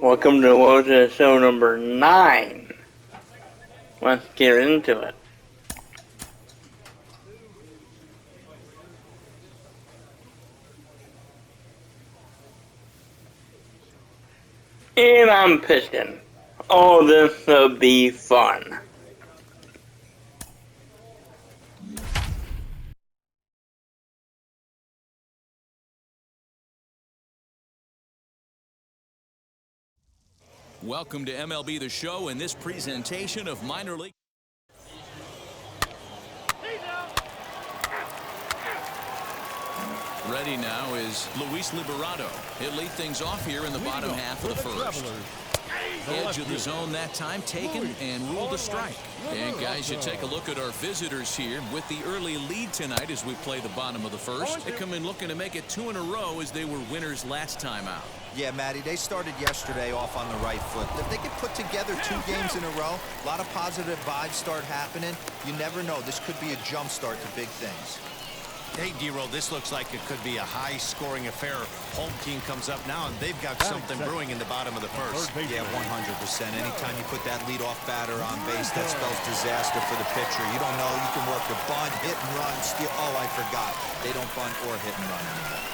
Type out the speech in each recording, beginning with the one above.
Welcome to show number 9. Let's get into it. And I'm pitching. Oh, this will be fun. Welcome to MLB The Show in this presentation of minor league. Ready now is Luis Liberato. He'll lead things off here in the bottom half of the first. Edge of the zone that time taken and ruled a strike. And guys, you take a look at our visitors here with the early lead tonight as we play the bottom of the first. They come in looking to make it 2 in a row as they were winners last time out. Yeah, Matty, they started yesterday off on the right foot. If they could put together 2 games in a row, a lot of positive vibes start happening. You never know. This could be a jump start to big things. Hey, D-Roll, this looks like it could be a high-scoring affair. Home team comes up now, and they've got something brewing in the bottom of the first. Yeah, 100%. Anytime you put that leadoff batter on base, that spells disaster for the pitcher. You don't know. You can work the bunt, hit and run, steal. Oh, I forgot. They don't bunt or hit and run anymore.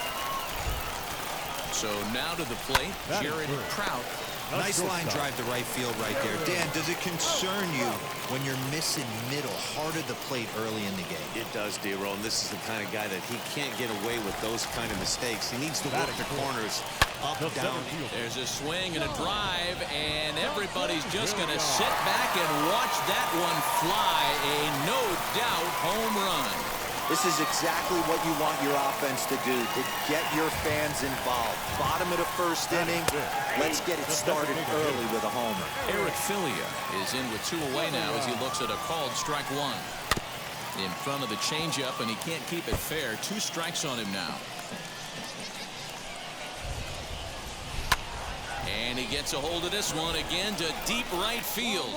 So now to the plate, Jared Trout. Nice line drive to right field right there. Dan, does it concern you when you're missing middle, hard at the plate early in the game? It does, D-Roll, and this is the kind of guy that he can't get away with those kind of mistakes. He needs to work the corners up, down. There's a swing and a drive, and everybody's just going to sit back and watch that one fly. A no-doubt home run. This is exactly what you want your offense to do, to get your fans involved. Bottom of the first inning, let's get it started early with a homer. Eric Filia is in with 2 away now as he looks at a called strike 1. In front of the changeup, and he can't keep it fair. 2 strikes on him now. And he gets a hold of this one again to deep right field.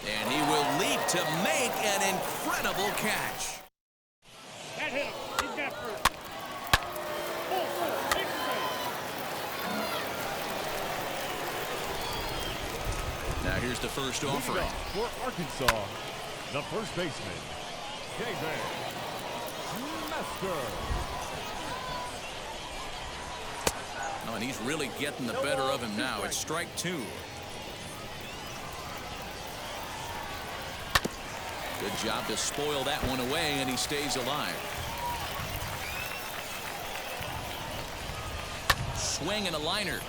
And he will leap to make an incredible catch. Now here's the first offering. For Arkansas, the first baseman, David Master. Oh, and he's really getting the better of him now. It's strike 2. Good job to spoil that one away, and he stays alive. Swing and a liner.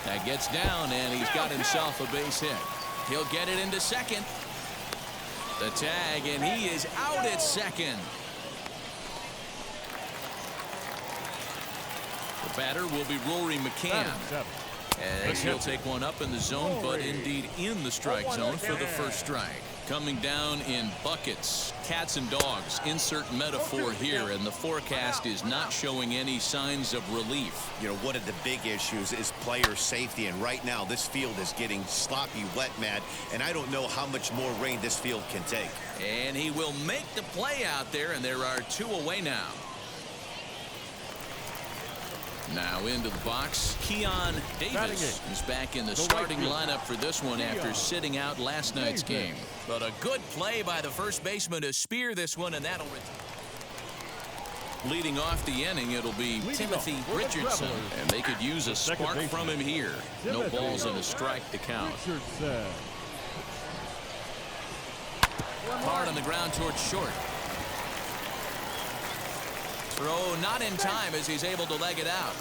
That gets down, and he's got himself a base hit. He'll get it into second. The tag, and he is out at second. The batter will be Rory McCann. As he'll take one up in the zone, but indeed in the strike zone for the first strike. Coming down in buckets, cats and dogs, insert metaphor here, and the forecast is not showing any signs of relief. You know, one of the big issues is player safety, and right now this field is getting sloppy wet, Matt, and I don't know how much more rain this field can take. And he will make the play out there, and there are 2 away now. Now into the box, Keon Davis is back in the starting lineup for this one after sitting out last night's game. But a good play by the first baseman to spear this one, and that'll leading off the inning. It'll be Timothy Richardson, and they could use a spark from him here. No balls and a strike to count. Hard on the ground towards short. Throw not in time as he's able to leg it out.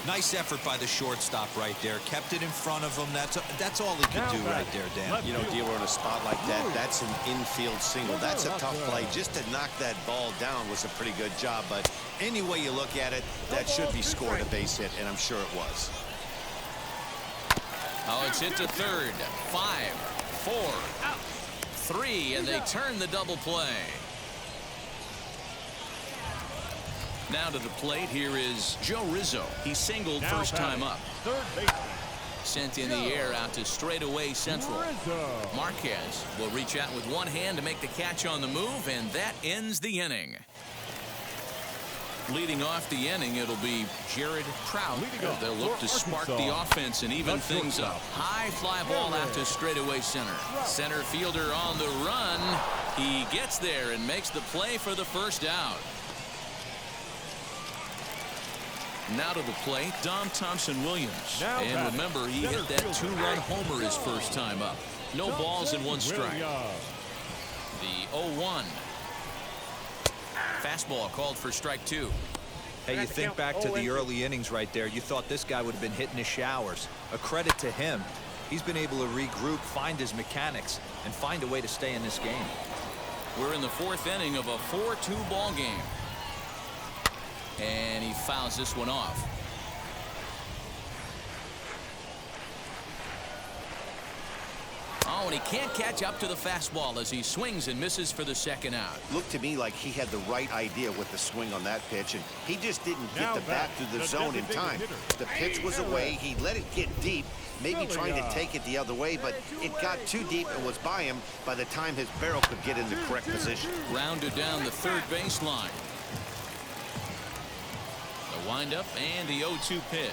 Nice effort by the shortstop right there. Kept it in front of him. That's all he could do right there, Dan. You know, D-Roll, in a spot like that, that's an infield single. That's a tough play. Just to knock that ball down was a pretty good job. But any way you look at it, that should be scored a base hit, and I'm sure it was. Oh, it's hit to third. 5, 4, 3, and they turn the double play. Now to the plate, here is Joe Rizzo. He singled first time up. Sent in the air out to straightaway central. Marquez will reach out with 1 hand to make the catch on the move, and that ends the inning. Leading off the inning, it'll be Jared Trout. off They'll look for to spark Arkansas, the offense and even the things up. shortstop, High fly ball out to straightaway center. Center fielder on the run. He gets there and makes the play for the first out. Now to the plate, Dom Thompson-Williams. Now And batting, remember, he center hit that fielder, two-run homer his first time up. No balls and one strike. The 0-1. Fastball called for strike two. Hey, you think back to the early innings right there. You thought this guy would have been hitting his showers. A credit to him. He's been able to regroup, find his mechanics, and find a way to stay in this game. We're in the fourth inning of a 4-2 ball game. And he fouls this one off. Oh, and he can't catch up to the fastball as he swings and misses for the second out. Looked to me like he had the right idea with the swing on that pitch, and he just didn't get the bat to the zone in time. The pitch was away. He let it get deep, maybe trying to take it the other way, but it got too deep and was by him by the time his barrel could get in the correct position. Rounded down the third baseline. The windup and the 0-2 pitch.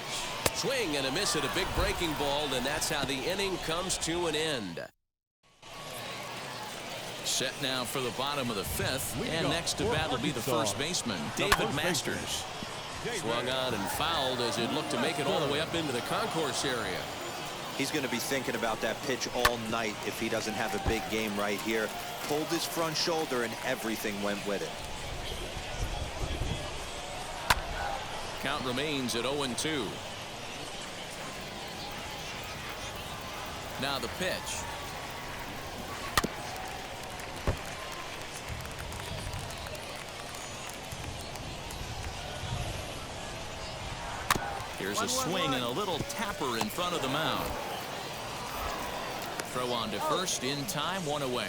Swing and a miss at a big breaking ball, and that's how the inning comes to an end. Set now for the bottom of the fifth, and next to bat will be the first baseman, David Masters. Swung on and fouled as it looked to make it all the way up into the concourse area. He's going to be thinking about that pitch all night if he doesn't have a big game right here. Pulled his front shoulder and everything went with it. Count remains at 0-2. Now the pitch. Here's a swing and a little tapper in front of the mound. Throw on to first in time, one away.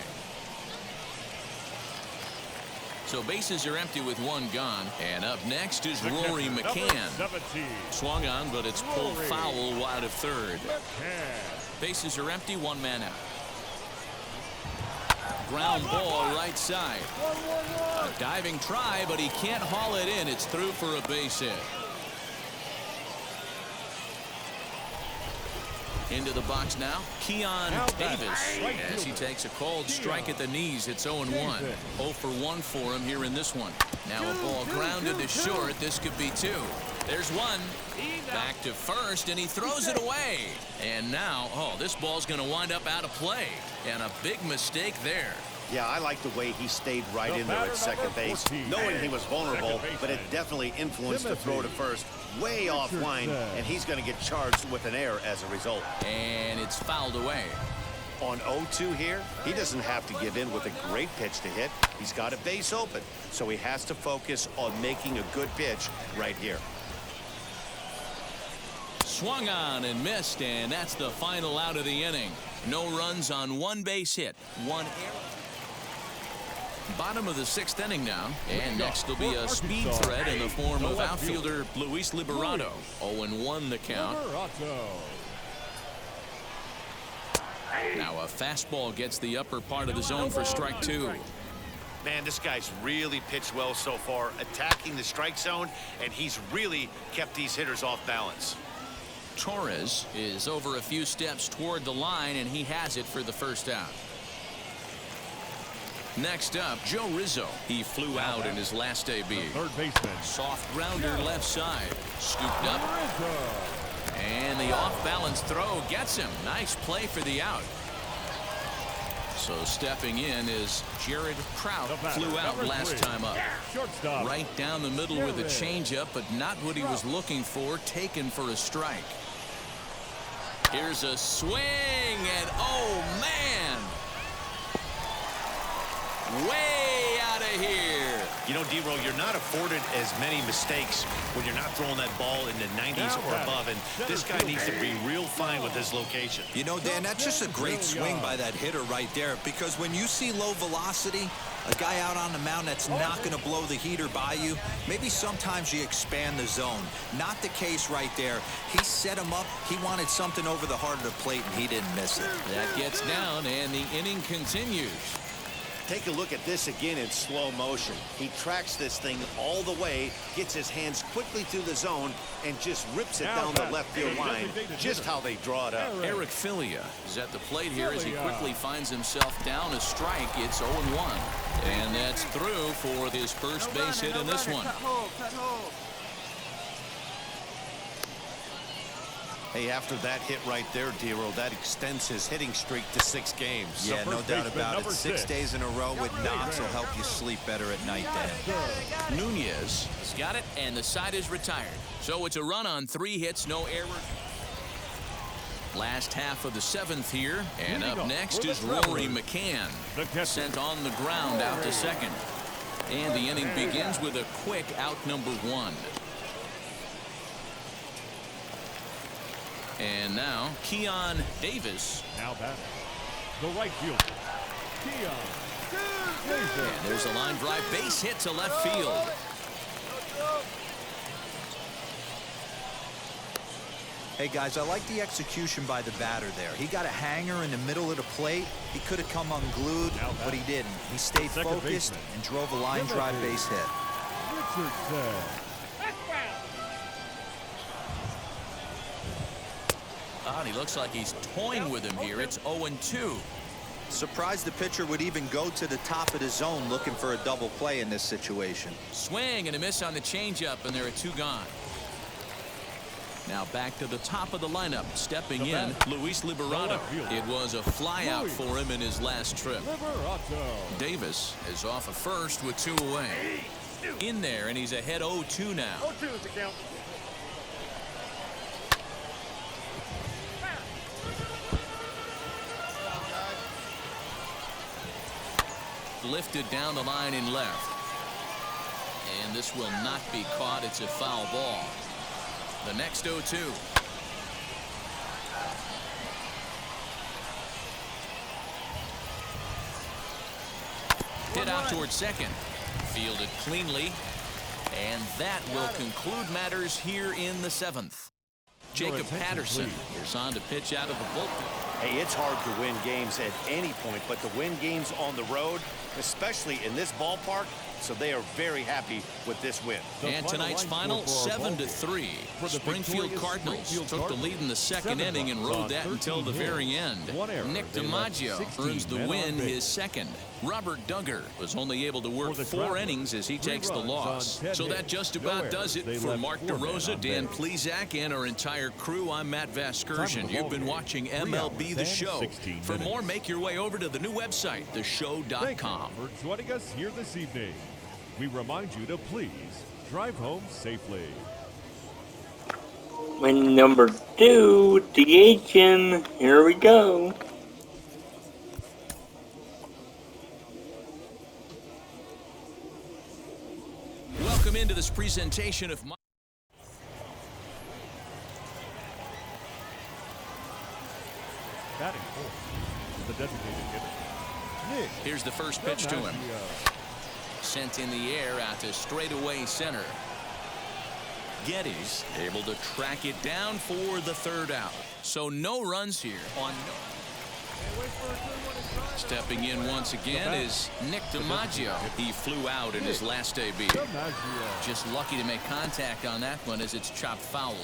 So bases are empty with one gone. And up next is Rory McCann. Swung on, but it's pulled foul wide of third. Bases are empty, one man out. Ground ball right side. A diving try, but he can't haul it in. It's through for a base hit. Into the box now, Keon Davis, as he takes a cold strike at the knees. It's 0-1. 0 for 1 for him here in this one. Now a ball grounded to short. This could be two. There's one. Back to first, and he throws it away. And now, this ball's going to wind up out of play. And a big mistake there. Yeah, I like the way he stayed right in there at second base, knowing he was vulnerable, but it definitely influenced the throw to first. Way off line, and he's going to get charged with an error as a result. And it's fouled away. On 0-2 here, he doesn't have to give in with a great pitch to hit. He's got a base open, so he has to focus on making a good pitch right here. Swung on and missed, and that's the final out of the inning. No runs on one base hit, one error. Bottom of the sixth inning now, and next will be a speed threat in the form of outfielder Luis Liberato. 0-1 the count. Now a fastball gets the upper part of the zone for strike two. Man, this guy's really pitched well so far, attacking the strike zone, and he's really kept these hitters off balance. Torres is over a few steps toward the line, and he has it for the first out. Next up, Joe Rizzo. He flew out in his last AB. Third baseman. Soft grounder left side. Scooped up. And the off-balance throw gets him. Nice play for the out. So stepping in is Jared Trout. Flew out last time up. Right down the middle with a changeup, but not what he was looking for. Taken for a strike. Here's a swing, and oh man! Way out of here. You know, D-Roll, you're not afforded as many mistakes when you're not throwing that ball in the 90s or above, and this guy needs to be real fine with his location. You know, Dan, that's just a great swing by that hitter right there, because when you see low velocity, a guy out on the mound that's not going to blow the heater by you, maybe sometimes you expand the zone. Not the case right there. He set him up. He wanted something over the heart of the plate, and he didn't miss it. That gets down, and the inning continues. Take a look at this again in slow motion. He tracks this thing all the way, gets his hands quickly through the zone, and just rips it down the left field line. Just how they draw it up. Eric Filia is at the plate here as he quickly finds himself down a strike. It's 0-1. And that's through for his first base hit in this one. Hey, after that hit right there, Dero, that extends his hitting streak to 6 games. Yeah, no doubt about it. 6 days in a row with knocks will help you sleep better at night, Dan. Nunez has got it, and the side is retired. So it's a run on 3 hits, no error. Last half of the 7th here, and up next is Rory McCann, sent on the ground out to second. And the inning begins with a quick out number 1. And now Keon Davis. Now batting, the right fielder, Keon Davis. And there's a line drive base hit to left field. Hey, guys, I like the execution by the batter there. He got a hanger in the middle of the plate. He could have come unglued, but he didn't. He stayed focused and drove a line drive base hit. Richardson. And he looks like he's toying with him here. It's 0-2. Surprised the pitcher would even go to the top of the zone looking for a double play in this situation. Swing and a miss on the changeup, and there are 2 gone. Now back to the top of the lineup. Stepping in, Luis Liberato. It was a flyout for him in his last trip. Davis is off at first with 2 away. In there, and he's ahead 0-2 now. 0-2 is the count. Lifted down the line in left. And this will not be caught. It's a foul ball. The next 0-2. Hit out towards second. Fielded cleanly. And that will conclude matters here in the 7th. Jacob Patterson is on to pitch out of the bullpen. Hey, it's hard to win games at any point, but to win games on the road, especially in this ballpark, so they are very happy with this win. And tonight's final, 7-3. Springfield Cardinals took the lead in the 2nd inning and rode that until the very end. Nick DiMaggio earns the win, his 2nd. Robert Duggar was only able to work 4 innings as he takes the loss. So that just about does it for Mark DeRosa, Dan Plesac, and our entire crew. I'm Matt Vasgersian. You've been watching MLB The Show. For more, make your way over to the new website, theshow.com. For joining us here this evening. We remind you to please drive home safely. Win number 2, DHing. Here we go. Welcome into this presentation of Batting fourth is the designated hitter. Here's the first pitch to him. Sent in the air out to straightaway center. Geddes able to track it down for the 3rd out. So no runs here on Stepping in once again is Nick DiMaggio. He flew out in his last debut. Just lucky to make contact on that one as it's chopped foul.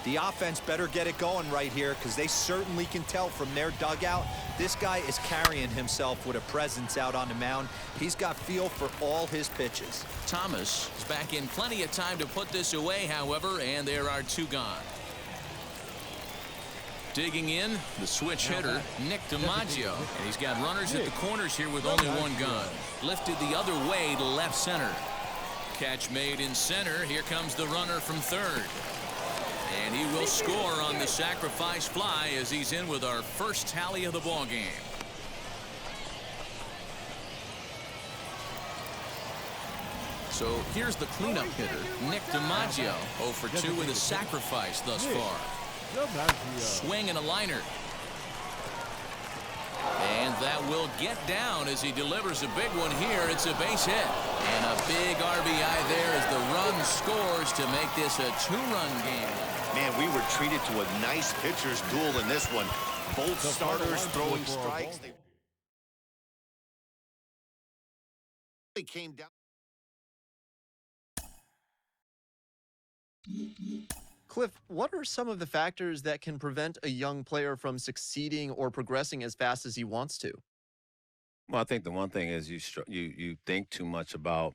The offense better get it going right here because they certainly can tell from their dugout this guy is carrying himself with a presence out on the mound. He's got feel for all his pitches. Thomas is back in plenty of time to put this away, however, and there are 2 gone. Digging in, the switch hitter, Nick DiMaggio. And he's got runners at the corners here with only 1 gone. Lifted the other way to left center. Catch made in center. Here comes the runner from 3rd. And he will score on the sacrifice fly as he's in with our first tally of the ball game. So here's the cleanup hitter, Nick DiMaggio, 0 for 2 with a sacrifice thus far. Swing and a liner. And that will get down as he delivers a big one here. It's a base hit. And a big RBI there as the run scores to make this a 2-run game. Man, we were treated to a nice pitcher's duel in this one. Both starters throwing strikes. It came down. Cliff, what are some of the factors that can prevent a young player from succeeding or progressing as fast as he wants to? Well, I think the one thing is you think too much about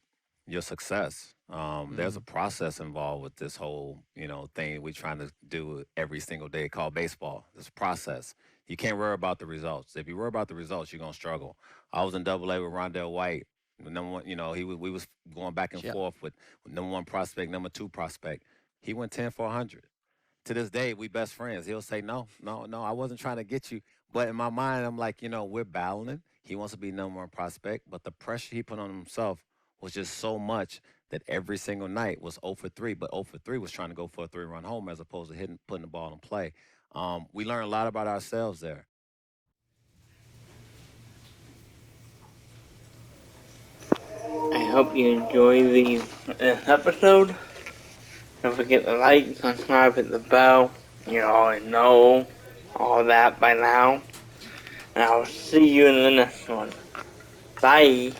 your success. There's a process involved with this whole thing we're trying to do every single day called baseball. There's a process. You can't worry about the results. If you worry about the results, you're gonna struggle. I was in Double A with Rondell White. The number one, we was going back and Yeah. forth with number one prospect, number two prospect. He went 10 for 100. To this day, we best friends. He'll say, no, no, no, I wasn't trying to get you. But in my mind, I'm like, we're battling. He wants to be number one prospect, but the pressure he put on himself was just so much that every single night was 0 for 3, but 0 for 3 was trying to go for a 3-run home as opposed to putting the ball in play. We learned a lot about ourselves there. I hope you enjoy this episode. Don't forget to like, subscribe, hit the bell. You already know all that by now. And I'll see you in the next one. Bye.